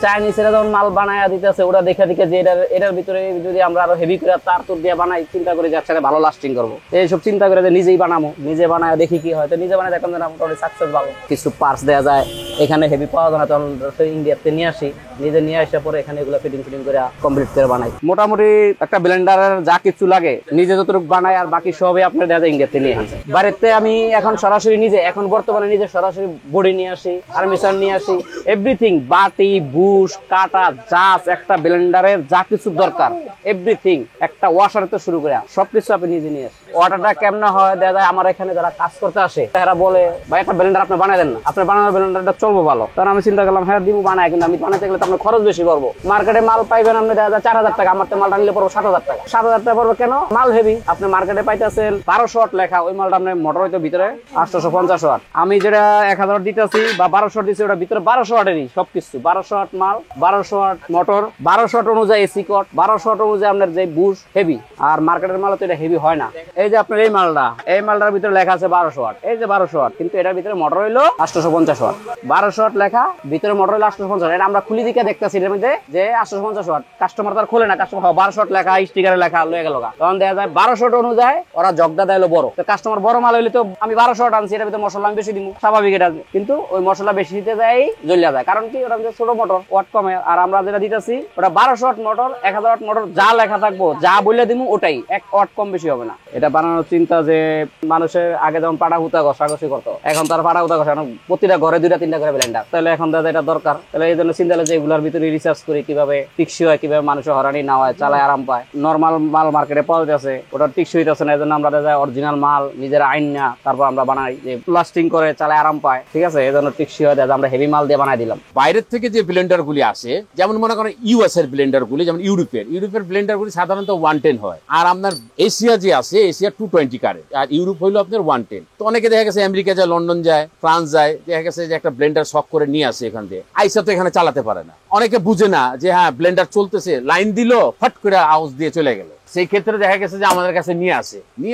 চাইনিজরা যখন মাল বানায় দিতেছে ওরা দেখে দেখে যে এটার ভিতরে যদি আমরা আরো হেভি করে তার তুর দিয়ে বানাই, চিন্তা করি যে একসাথে ভালো লাস্টিং করবো, এইসব চিন্তা করে যে নিজেই বানাবো, নিজে বানায় দেখি কি হয়। তো নিজে বানায় দেখলাম যে মোটামুটি সাকসেস ভালো। কিছু পার্টস দেওয়া যায়, এখানে হেভি পাওয়া যায় না, তখন ইন্ডিয়াতে নিয়ে আসি, নিজে নিয়ে আসা পরে এখানে এগুলো ফিটিং করে কমপ্লিট করে বানাই। মোটামুটি একটা ব্লেন্ডারের যা কিছু লাগে নিজে যতটুকু বানাই, আর বাকি সবই আপনার দেওয়া যায় ইন্ডিয়াতে নিয়ে আসে। বাড়িতে আমি এখন সরাসরি নিজে, এখন বর্তমানে নিজে সরাসরি বডি নিয়ে আসি, আর্মিচার নিয়ে আসি, এভরিথিং, বাটি, বুশ, কাটা, জাস, একটা ব্লেন্ডারের যা কিছু দরকার এভরিথিং, একটা ওয়াশার তো শুরু করে সবকিছু আপনি নিজে নিয়ে আসি। ওয়াটারটা কেমন হয় দেখা যায় আমার এখানে যারা কাজ করতে আসে তারা বলে ভাই একটা ব্লেন্ডার আপনি বানাই দেন না, আপনার বানানোর ব্লেন্ডারটা চলবো ভালো। তখন আমি চিন্তা করলাম হ্যাঁ দিব বানায়, কিন্তু আমি বানাতে গেলে তো আপনার খরচ বেশি করবো। মার্কেটে মাল পাইবেন আপনি দেখা যায় 4000 টাকা, আমার তো মালটা নিলে পড়বো 7000 টাকা। 7000 টাকা পড়বো কেন? মাল হেভি। আপনি মার্কেটে পাইতেছেন 1200 ওয়াট লেখা, ওই মালটা আপনার মোটর হয়তো ভিতরে 850 ওয়াট। আমি যেটা 1000 দিতেছি বা 1200 দিচ্ছি ওটা ভিতরে 1200 ওয়াটেরই সবকিছু। 1200 ওয়াট মাল, 1200 ওয়াট মোটর, 1200 ওয়াট অনুযায়ী এসি কট, 1200 ওয়াট অনুযায়ী আপনার যে বুশ হেভি। আর মার্কেটের মাল তো এটা হেভি হয় না। এই যে আপনার এই মালটার ভিতরে লেখা আছে 1200 ওয়াট, এই যে 1200 ওয়াট, কিন্তু এটার ভিতরে মোটর হইলো 850 ওয়াট। 1200 ওয়াট লেখা, ভিতরে মোটর হইলো 850 ওয়াট। এটা আমরা খুলি দিকে দেখতেছি এর মধ্যে যে 850 ওয়াট। কাস্টমার তার খোলে না, কাস্টমার 1200 ওয়াট লেখা স্টিকারে লেখা লয়ে গেল। তখন দেখা যায় 1200 ওয়াট অনুযায়ী ওরা জগদা দেয় বড়। তো কাস্টমার বড় মাল হইলে তো আমি 1200 ওয়াট আনছি, এর ভিতরে মশলা আমি বেশি দিব, স্বাভাবিক এটা। কিন্তু ওই মশলা বেশি দিতে যায় জ্বলিয়া যায়, কারণ কি ওরা ছোট মোটর, ওয়াট কমে। আর আমরা যেটা দিতেছি ওটা 1200 ওয়াট মোটর, 1000 ওয়াট মোটর, যা লেখা থাকবো যা বলে দিব ওটাই, 1 ওয়াট কম বেশি হবে না। এটা বানানোর চিন্তা যে মানুষের আগে যেমন পাটা হুতা ঘষাঘষি করতো, এখন তার পাটা হুতা ঘষা প্রতিটা ঘরে 2-3টা করে ব্লেন্ডার। তাহলে এখন দাদা এটা দরকার। তাহলে এই জন্য চিন্তা যে এগুলোর ভিতরে রিসার্চ করি কিভাবে টিকসই হয়, কিভাবে মানুষের হরানি না হয়, চালায় আরাম পায়। নর্মাল মাল মার্কেটে পাওয়া যাচ্ছে, ওটা টিকসই হইতেছে না, এই জন্য আমরা দেখা অরিজিনাল মাল নিজেরা আইন না তারপর আমরা বানাই, যে লাস্টিং করে চালায় আরাম পায়। ঠিক আছে, এই জন্য টিকসই হয়, দেখা আমরা হেভি মাল দিয়ে বানাই দিলাম। বাইরের থেকে যে ব্লেন্ডার গুলি আসে, যেমন মনে করেন ইউএস এর ব্লেন্ডার গুলি, যেমন ইউরোপের ব্লেন্ডার গুলি সাধারণত 110 হয়। আর আপনার এশিয়া যে আছে, এশিয়া 220 কারেন্ট, আর ইউরোপ হইলো আপনার 110। তো অনেকে দেখা গেছে আমেরিকা যায়, লন্ডন যায়, ফ্রান্স যায়, দেখা গেছে যে একটা ব্লেন্ডার শক করে নিয়ে আসে এখান দিয়ে, আইসা তো এখানে চালাতে পারে না। অনেকে বুঝে না যে হ্যাঁ ব্লেন্ডার চলতেছে, লাইন দিল, ফট করে আওয়াজ দিয়ে চলে গেল। সেই ক্ষেত্রে দেখা গেছে যে আমাদের কাছে নিয়ে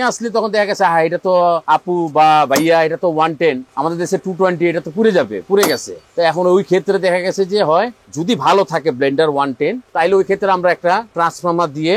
আসলে তখন দেখা গেছে হ্যাঁ এটা তো আপু বা ভাইয়া এটা তো 110, আমাদের দেশে 220, এটা তো পুড়ে গেছে। তো এখন ওই ক্ষেত্রে দেখা গেছে যে হয় যদি ভালো থাকে ব্লেন্ডার 110, তাইলে ওই ক্ষেত্রে আমরা একটা ট্রান্সফর্মার দিয়ে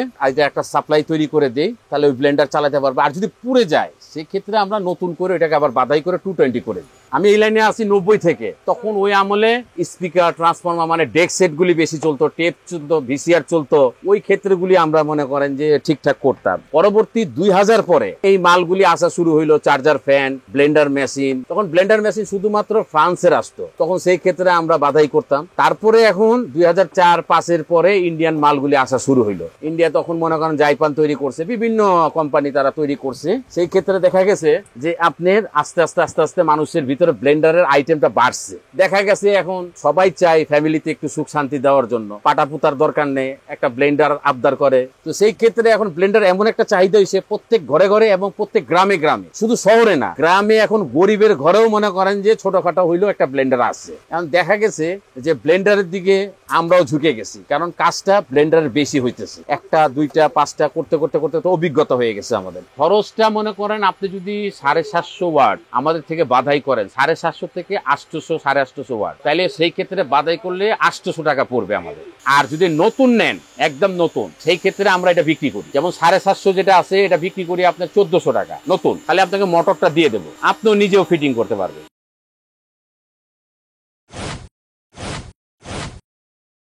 একটা সাপ্লাই তৈরি করে দেই, তাহলে ওই ব্লেন্ডার চালাতে পারবে। আর যদি পুড়ে যায় সেই ক্ষেত্রে আমরা নতুন করে এটাকে আবার বাধাই করে 220 করে দিই। আমি এই লাইনে আসি 90 থেকে, তখন ওই আমলে স্পিকার, ট্রান্সফর্মার মানে ডেক সেট গুলি বেশি চলতো, টেপ চলতো, ভিসিআর চলতো, ওই ক্ষেত্রগুলি আমরা মনে করেন যে ঠিকঠাক করতাম। পরবর্তী 2000 পরে এই মালগুলি আসা শুরু হইলো, চার্জার ফ্যান, ব্লেন্ডার মেশিন। তখন ব্লেন্ডার মেশিন শুধুমাত্র ফ্রান্সের আসতো, তখন সেই ক্ষেত্রে আমরা বাধাই করতাম। তারপরে এখন 2004-5 পরে ইন্ডিয়ান মালগুলি আসা শুরু হইলো। ইন্ডিয়া তখন মনে করেন জাইপান তৈরি করছে, বিভিন্ন কোম্পানি তারা তৈরি করছে। সেই ক্ষেত্রে দেখা গেছে যে আপনার আস্তে আস্তে মানুষের ভিতরে ব্লেন্ডারের আইটেমটা বাড়ছে। দেখা গেছে এখন সবাই চায় ফ্যামিলিতে একটু সুখ শান্তি দেওয়ার জন্য, পাটা পুতার দরকার নেই, একটা ব্লেন্ডার আবদার করে। তো সেই ক্ষেত্রে এখন ব্লেন্ডার এমন একটা চাহিদা হয়েছে প্রত্যেক ঘরে এবং প্রত্যেক গ্রামে, শুধু শহরে না, গ্রামে এখন গরিবের ঘরেও মনে করেন যে ছোটখাটো হইলেও একটা ব্লেন্ডার আছে। এখন দেখা গেছে যে ব্লেন্ডারের দিকে আমরাও ঝুঁকে গেছি, কারণ কাজটা ব্লেন্ডারের বেশি হইতেছে। 1টা 2টা 5টা করতে তো অভিজ্ঞতা হয়ে গেছে আমাদের। খরচটা মনে করেন আপনি যদি 750 ওয়াট আমাদের থেকে বাধাই করেন, 750 থেকে 800 850 ওয়াট, তাহলে সেই ক্ষেত্রে বাধাই করলে 800 টাকা পড়বে আমাদের। আর যদি নতুন নেন, একদম নতুন, সেই ক্ষেত্রে আমরা এটা বিক্রি করি, যেমন 750 যেটা আছে এটা বিক্রি করি আপনার 1400 টাকা নতুন। তাহলে আপনাকে মোটরটা দিয়ে দেবো, আপনিও নিজেও ফিটিং করতে পারবেন।